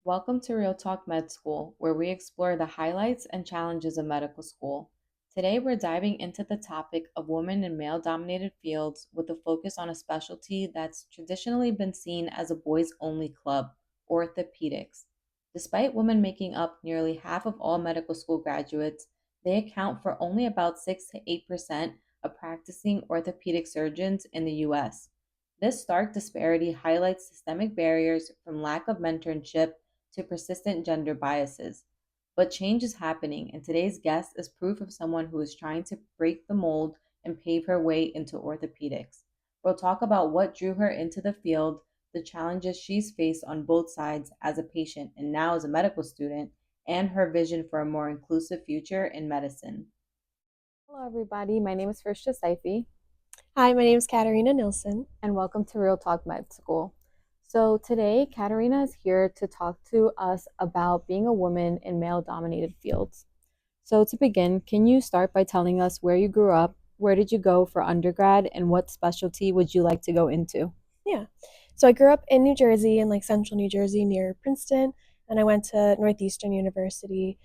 Welcome to Real Talk Med School, where we explore the highlights and challenges of medical school. Today, we're diving into the topic of women in male dominated fields with a focus on a specialty that's traditionally been seen as a boys only club, orthopedics. Despite women making up nearly half of all medical school graduates, they account for only about 6 to 8% of practicing orthopedic surgeons in the US. This stark disparity highlights systemic barriers from lack of mentorship to persistent gender biases. But change is happening, and today's guest is proof of someone who is trying to break the mold and pave her way into orthopedics. We'll talk about what drew her into the field, the challenges she's faced on both sides as a patient and now as a medical student, and her vision for a more inclusive future in medicine. Hello, everybody. My name is Firshta Saifi, Hi, my name is Katarina Nilsson. and welcome to Real Talk Med School. So, today, Katarina is here to talk to us about being a woman in male dominated fields. So, to begin, can you start by telling us where you grew up, where did you go for undergrad, and what specialty would you like to go into? Yeah. So I grew up in New Jersey, in like central New Jersey near Princeton, and I went to Northeastern University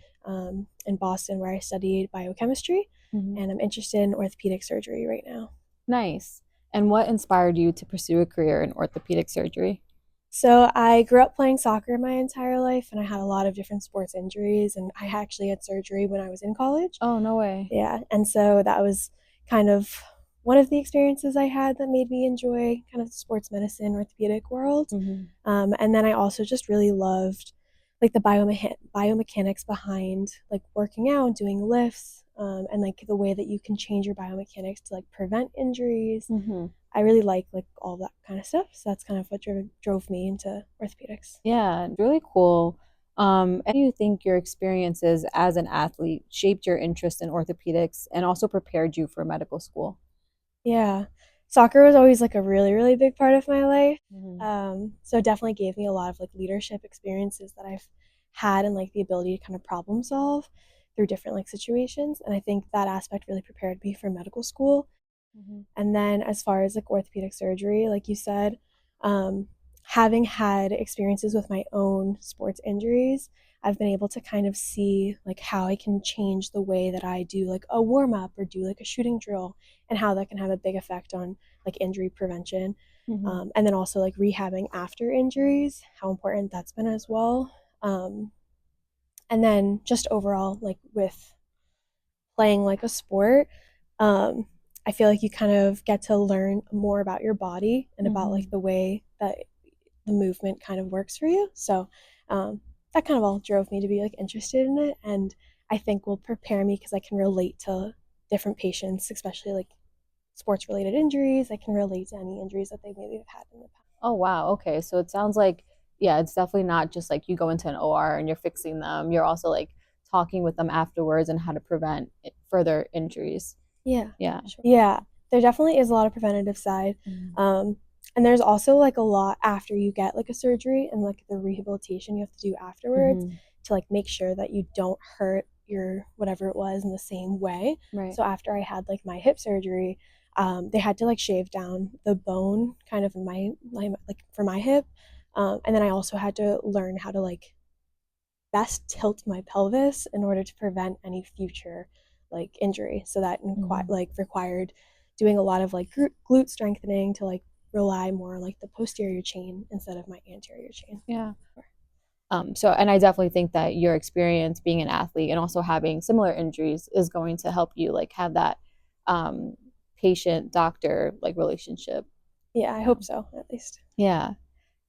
in Boston where I studied biochemistry, Mhm. and I'm interested in orthopedic surgery right now. Nice. And what inspired you to pursue a career in orthopedic surgery? So I grew up playing soccer my entire life, and I had a lot of different sports injuries, and I actually had surgery when I was in college. Oh, no way. Yeah, and so that was kind of one of the experiences I had that made me enjoy kind of the sports medicine orthopedic world. Mhm. And then I also just really loved like the biomechanics behind like working out, doing lifts, and like the way that you can change your biomechanics to like prevent injuries. Mhm. I really like all that kind of stuff. So that's kind of what drove me into orthopedics. Yeah, really cool. And do you think your experiences as an athlete shaped your interest in orthopedics and also prepared you for medical school? Yeah. Soccer was always like a really, really big part of my life. Mhm. So it definitely gave me a lot of like leadership experiences that I've had and like the ability to kind of problem solve through different like situations. And I think that aspect really prepared me for medical school. Mhm. And then as far as like orthopedic surgery, like you said, um, having had experiences with my own sports injuries, I've been able to kind of see like how I can change the way that I do like a warm up or do like a shooting drill and how that can have a big effect on like injury prevention. Mhm. And then also like rehabbing after injuries, how important that's been as well. Um, and then just overall, like with playing like a sport, um, I feel like you kind of get to learn more about your body and about like Mhm. the way that the movement kind of works for you. So that kind of all drove me to be like interested in it, and I think will prepare me because I can relate to different patients, especially like sports related injuries. I can relate to any injuries that they maybe have had in the past. Oh, wow. Okay. So it sounds like, yeah, it's definitely not just like you go into an OR and you're fixing them. You're also like talking with them afterwards and how to prevent further injuries. Yeah, Yeah. for sure. Yeah, there definitely is a lot of preventative side. Mhm. Um, and there's also like a lot after you get like a surgery and like the rehabilitation you have to do afterwards Mhm. to like make sure that you don't hurt your whatever it was in the same way. Right. So after I had like my hip surgery, they had to like shave down the bone kind of in my like for my hip. And then I also had to learn how to like best tilt my pelvis in order to prevent any future like injury. So that Mhm. like required doing a lot of like glute strengthening to like rely more on like the posterior chain instead of my anterior chain. Yeah. And I definitely think that your experience being an athlete and also having similar injuries is going to help you like have that um, patient doctor like relationship. Yeah, I Yeah. hope so at least. Yeah.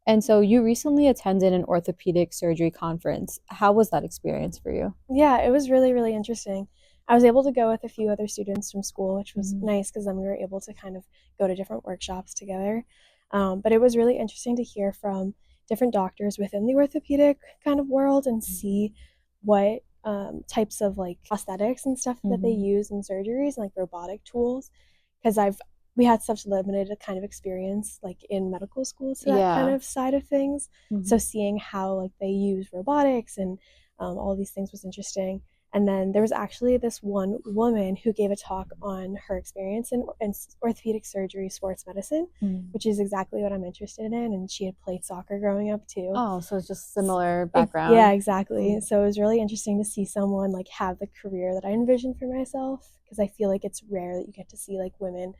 And so you recently attended an orthopedic surgery conference. How was that experience for you? Yeah, it was really, really interesting. I was able to go with a few other students from school, which was Mhm. nice because then we were able to kind of go to different workshops together. But it was really interesting to hear from different doctors within the orthopedic kind of world and see what types of like prosthetics and stuff that they Mhm. use in surgeries and like robotic tools. Because we had such limited kind of experience like in medical school to that kind Yeah. of side of things. So Mhm. seeing how like they use robotics and all these things was interesting. And then there was actually this one woman who gave a talk on her experience in orthopedic surgery, sports medicine, Mm. which is exactly what I'm interested in. And she had played soccer growing up too. Oh, so it's just similar Yeah, background. exactly. Mm. So it was really interesting to see someone like have the career that I envisioned for myself, because I feel like it's rare that you get to see like women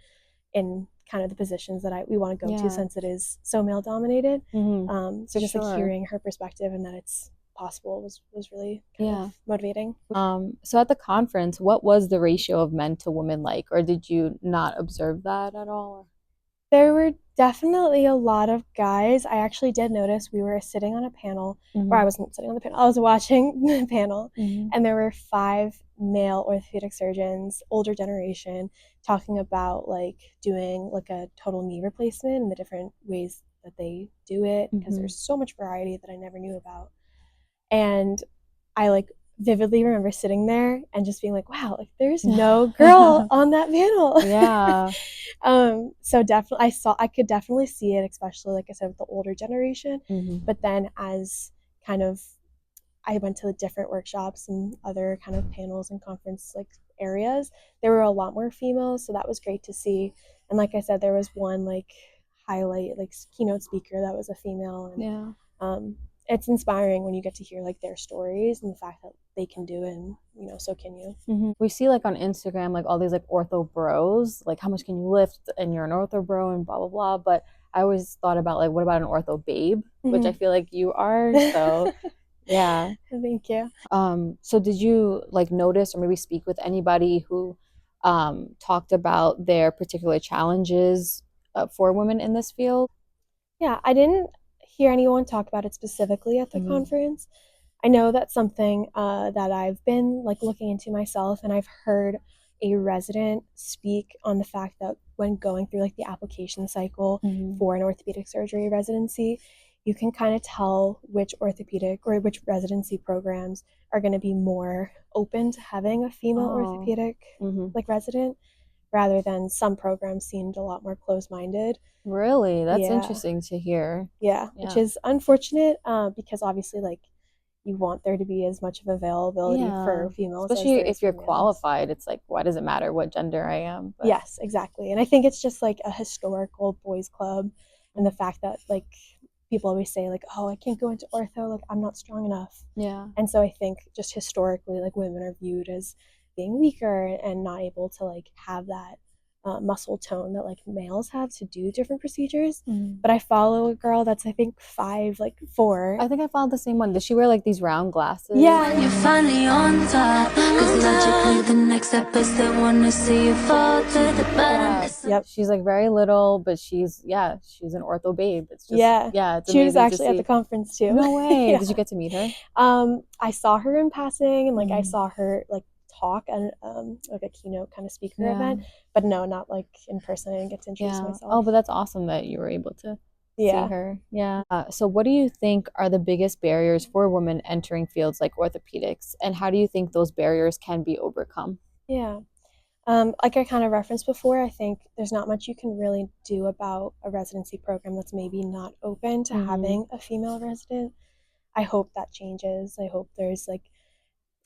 in kind of the positions that we want to go to, Yeah. since it is so male dominated. So For just like sure. hearing her perspective and that it's possible was really kind of Yeah. motivating. So at the conference, what was the ratio of men to women like, or did you not observe that at all? There were definitely a lot of guys. I actually did notice we were sitting on a panel, or I Mm-hmm. wasn't sitting on the panel, I was watching the panel, Mm-hmm. and there were five male orthopedic surgeons, older generation, talking about like doing like a total knee replacement and the different ways that they do it, because Mm-hmm. there's so much variety that I never knew about. And I like vividly remember sitting there and just being like, wow, like there's no girl on that panel. Yeah. So definitely I could definitely see it, especially like I said with the older generation. Mm-hmm. But then as kind of I went to the different workshops and other kind of panels and conference like areas, there were a lot more females, so that was great to see. And like I said, there was one like highlight like keynote speaker that was a female, and Yeah. um, it's inspiring when you get to hear like their stories and the fact that they can do it, and so can you. We see like on Instagram, like all these like ortho bros, like how much can you lift and you're an ortho bro and blah blah blah. But I always thought about like what about an ortho babe, which I Mm-hmm. feel like you are. So yeah. Thank you. So did you like notice or maybe speak with anybody who talked about their particular challenges for women in this field? Yeah, I didn't hear anyone talk about it specifically at the Mm-hmm. conference. I know that's something that I've been like looking into myself, and I've heard a resident speak on the fact that when going through like the application cycle Mm-hmm. for an orthopedic surgery residency, you can kind of tell which orthopedic or which residency programs are going to be more open to having a female Oh. orthopedic Mm-hmm. like resident, rather than some programs seemed a lot more closed-minded. Really? That's Yeah, interesting to hear. yeah, which Yeah. is unfortunate, because obviously like you want there to be as much of availability Yeah. for females as Especially there is if you're for males. qualified, it's like, why does it matter what gender I am? But Yes, exactly. And I think it's just like a historical boys club, and the mm, fact that like people always say like, "Oh, I can't go into ortho, like I'm not strong enough." yeah. And so I think just historically like women are viewed as being weaker and not able to like have that muscle tone that like males have to do different procedures. Mm. But I follow a girl that's I think 5 like 4. I think I found the same one. Does she wear like these round glasses? Yeah, When you're finally on top, cause logically the next step is they wanna see you fall to the bottom. Yeah. yep. She's like very little, but she's an ortho babe. It's just Yeah. yeah, it's She was amazing to actually at the see. conference too. No way. Yeah. Did you get to meet her? I saw her in passing, and like I Mm. saw her like talk at like a keynote kind of speaker Yeah. event, but no, not like in person. I didn't get to introduce Yeah. Oh, myself. but that's awesome that you were able to see Yeah. her. Yeah. So, what do you think are the biggest barriers for women entering fields like orthopedics, and how do you think those barriers can be overcome? Yeah. Like I kind of referenced before, I think there's not much you can really do about a residency program that's maybe not open to Mm-hmm. having a female resident. I hope that changes. I hope there's like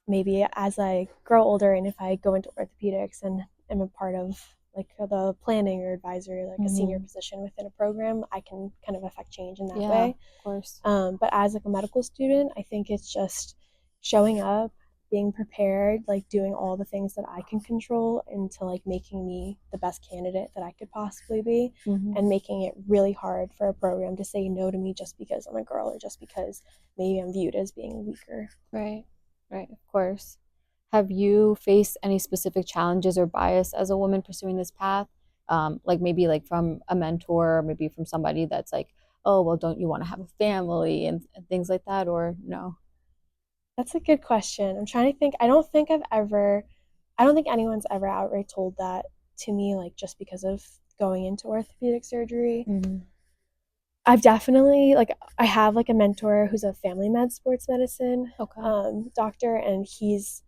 maybe as I grow older and if I go into orthopedics and am a part of like the planning or advisory, like a senior Mm-hmm. position within a program, I can kind of affect change in that Yeah, way. of course. But as like a medical student, I think it's just showing up, being prepared, like doing all the things that I can control into like making me the best candidate that I could possibly be, Mm-hmm. and making it really hard for a program to say no to me just because I'm a girl or just because maybe I'm viewed as being weaker. Right, right, of course. Have you faced any specific challenges or bias as a woman pursuing this path? Like maybe like from a mentor, or maybe from somebody that's like, oh, well, don't you want to have a family and things like that, or no? That's a good question. I'm trying to think. I don't think anyone's ever outright told that to me, like just because of going into orthopedic surgery. Mm-hmm. I've definitely, like, I have like a mentor who's a family med sports medicine Okay. doctor, and he's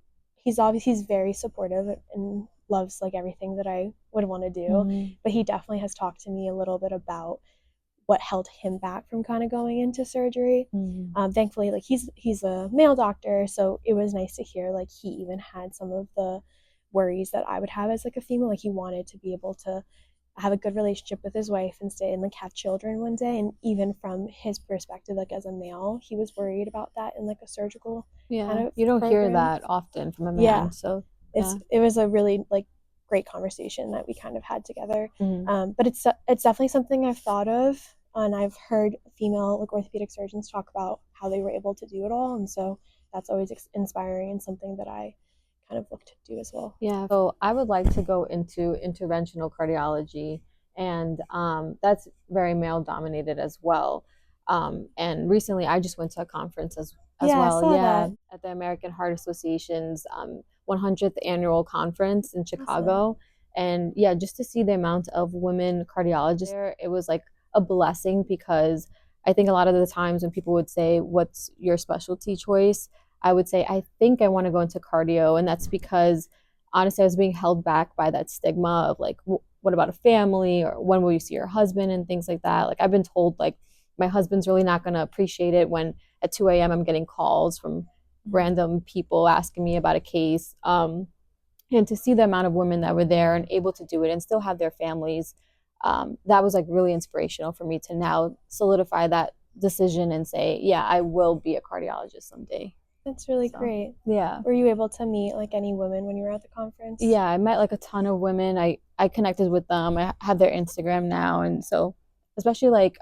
very supportive and loves like everything that I would want to do. Mm-hmm. But he definitely has talked to me a little bit about what held him back from kind of going into surgery. Mm-hmm. Thankfully, like he's a male doctor, so it was nice to hear like he even had some of the worries that I would have as like a female. Like he wanted to be able to have a good relationship with his wife and stay and like have children one day. And even from his perspective, like as a male, he was worried about that in like a surgical kind Yeah, of you don't hear program. that often from a Yeah, man, so yeah. it was a really like great conversation that we kind of had together. Mm-hmm. But it's definitely something I've thought of, and I've heard female like orthopedic surgeons talk about how they were able to do it all, and so that's always inspiring and something that I kind of look to do as well. Yeah, so I would like to go into interventional cardiology, and that's very male dominated as well. And recently, I just went to a conference as Yeah, I well. saw Yeah, that. at the American Heart Association's 100th annual conference in Awesome. Chicago, and yeah, just to see the amount of women cardiologists there, it was like a blessing because I think a lot of the times when people would say, "What's your specialty choice?" I would say, I think I want to go into cardio. And that's because honestly, I was being held back by that stigma of like, what about a family or when will you see your husband and things like that. Like, I've been told, like, my husband's really not going to appreciate it when at 2 a.m. I'm getting calls from Mm-hmm. random people asking me about a case. And to see the amount of women that were there and able to do it and still have their families, that was like really inspirational for me to now solidify that decision and say, yeah, I will be a cardiologist someday. That's really So, great. yeah. Were you able to meet like any women when you were at the conference? Yeah, I met like a ton of women. I connected with them. I have their Instagram now, and so especially like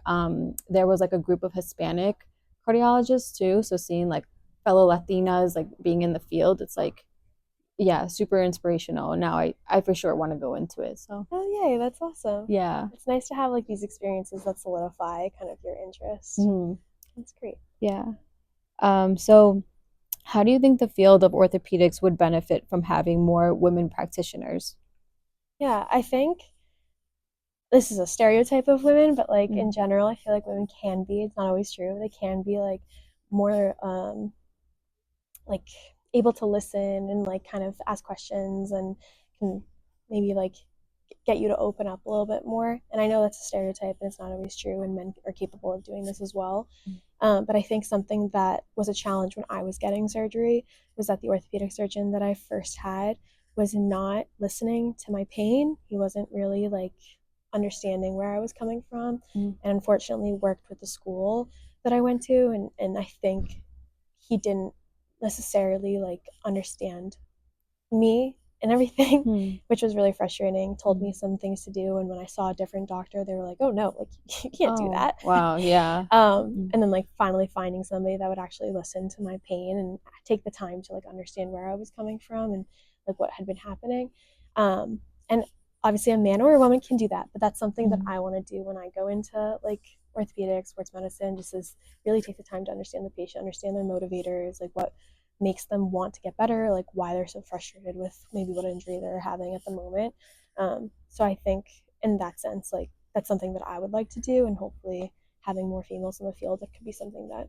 there was like a group of Hispanic cardiologists too. So seeing like fellow Latinas like being in the field, it's like yeah, super inspirational. Now I for sure want to go into it. So Oh, yay, that's awesome. yeah. It's nice to have like these experiences that solidify kind of your interest. Mhm. That's great. Yeah. So how do you think the field of orthopedics would benefit from having more women practitioners? Yeah, I think this is a stereotype of women, but like in Mm. general, I feel like women can be, it's not always true, they can be like more like able to listen and like kind of ask questions and can maybe like get you to open up a little bit more. And I know that's a stereotype and it's not always true, and men are capable of doing this as well. But I think something that was a challenge when I was getting surgery was that the orthopedic surgeon that I first had was not listening to my pain. He wasn't really like understanding where I was coming from, Mm. and unfortunately worked with the school that I went to, and I think he didn't necessarily like understand me and everything, Mm. which was really frustrating. Told me Mm. some things to do, and when I saw a different doctor, they were like, "Oh no, like you can't do Oh, that." wow, yeah. Mm. And then like finally finding somebody that would actually listen to my pain and take the time to like understand where I was coming from and like what had been happening. And obviously, a man or a woman can do that, but that's something that Mm. I want to do when I go into like orthopedics, sports medicine. Just is really take the time to understand the patient, understand their motivators, like what makes them want to get better, like why they're so frustrated with maybe what injury they're having at the moment. So I think in that sense, like that's something that I would like to do, and hopefully having more females in the field, that could be something that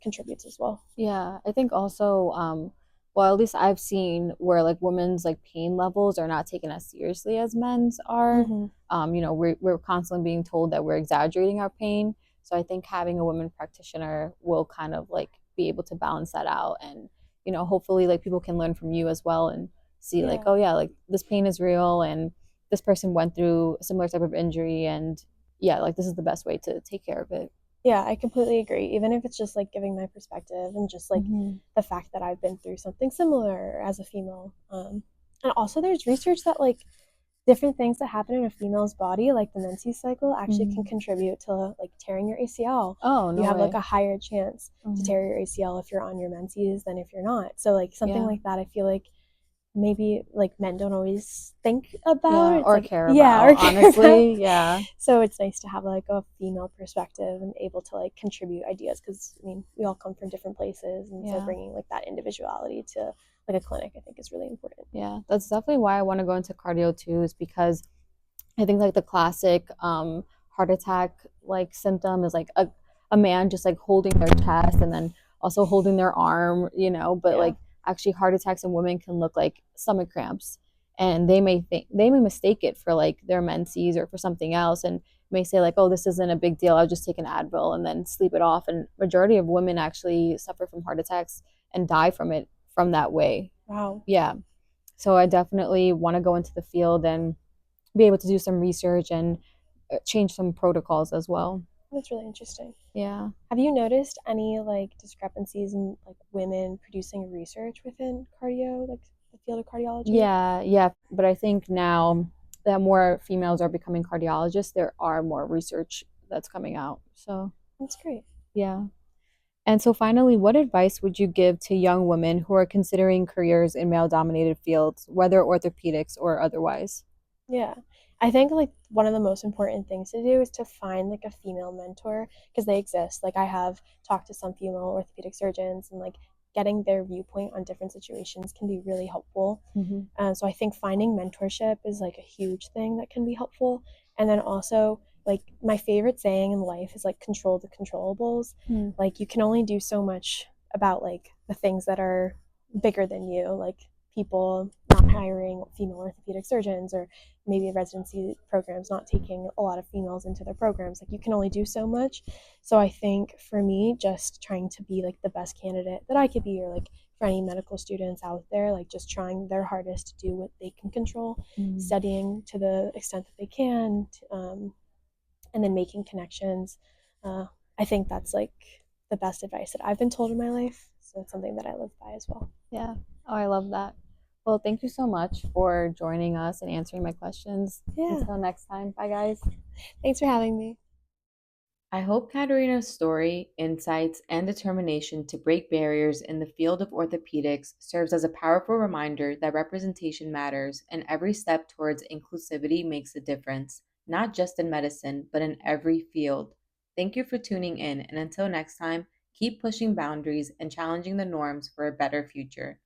contributes as well. Yeah, I think also, well, at least I've seen where like women's like pain levels are not taken as seriously as men's are. Mm-hmm. We're constantly being told that we're exaggerating our pain. So I think having a women practitioner will kind of like be able to balance that out, and hopefully like people can learn from you as well and see like, Yeah. oh yeah, like this pain is real, and this person went through a similar type of injury, and yeah, like this is the best way to take care of it. Yeah, I completely agree. Even if it's just like giving my perspective and just like Mm-hmm. the fact that I've been through something similar as a female. And also, there's research that like different things that happen in a female's body, like the menses cycle, actually can Mm-hmm. contribute to like tearing your ACL. Oh, You no have like way. a higher chance to Mm-hmm. tear your ACL if you're on your menses than if you're not. So like something Yeah. like that, I feel like maybe like men don't always think about. Yeah, It's or like care yeah, about, or care about. honestly. Yeah. So it's nice to have like a female perspective and able to like contribute ideas, because I mean we all come from different places, and so Yeah. bringing like that individuality to like a clinic I think is really important. Yeah. That's definitely why I want to go into cardio too, is because I think like the classic heart attack like symptom is like a man just like holding their chest and then also holding their arm, but Yeah. like actually heart attacks in women can look like stomach cramps, and they may mistake it for like their menses or for something else, and may say like, oh, this isn't a big deal, I'll just take an Advil and then sleep it off. And majority of women actually suffer from heart attacks and die from it from that way. Wow. Yeah. So I definitely want to go into the field and be able to do some research and change some protocols as well. That's really interesting. Yeah. Have you noticed any like discrepancies in like women producing research within cardio, like the field of cardiology? Yeah. But I think now that more females are becoming cardiologists, there are more research that's coming out. So, That's great. yeah. And so, finally, what advice would you give to young women who are considering careers in male dominated fields, whether orthopedics or otherwise? Yeah. I think like one of the most important things to do is to find like a female mentor because they exist. Like I have talked to some female orthopedic surgeons and like getting their viewpoint on different situations can be really helpful. Mm-hmm. So I think finding mentorship is like a huge thing that can be helpful. And then also like my favorite saying in life is like control the controllables. Mm. Like you can only do so much about like the things that are bigger than you, like people not hiring female orthopedic surgeons or maybe residency programs not taking a lot of females into their programs. Like you can only do so much. So I think for me, just trying to be like the best candidate that I could be, or like for any medical students out there, like just trying their hardest to do what they can control, studying to the extent that they can, and then making connections. I think that's like the best advice that I've been told in my life. So it's something that I live by as well. Yeah. Oh, I love that. Well, thank you so much for joining us and answering my questions. Yeah. Until next time. Bye, guys. Thanks for having me. I hope Katerina's story, insights, and determination to break barriers in the field of orthopedics serves as a powerful reminder that representation matters and every step towards inclusivity makes a difference, not just in medicine, but in every field. Thank you for tuning in, and until next time, keep pushing boundaries and challenging the norms for a better future.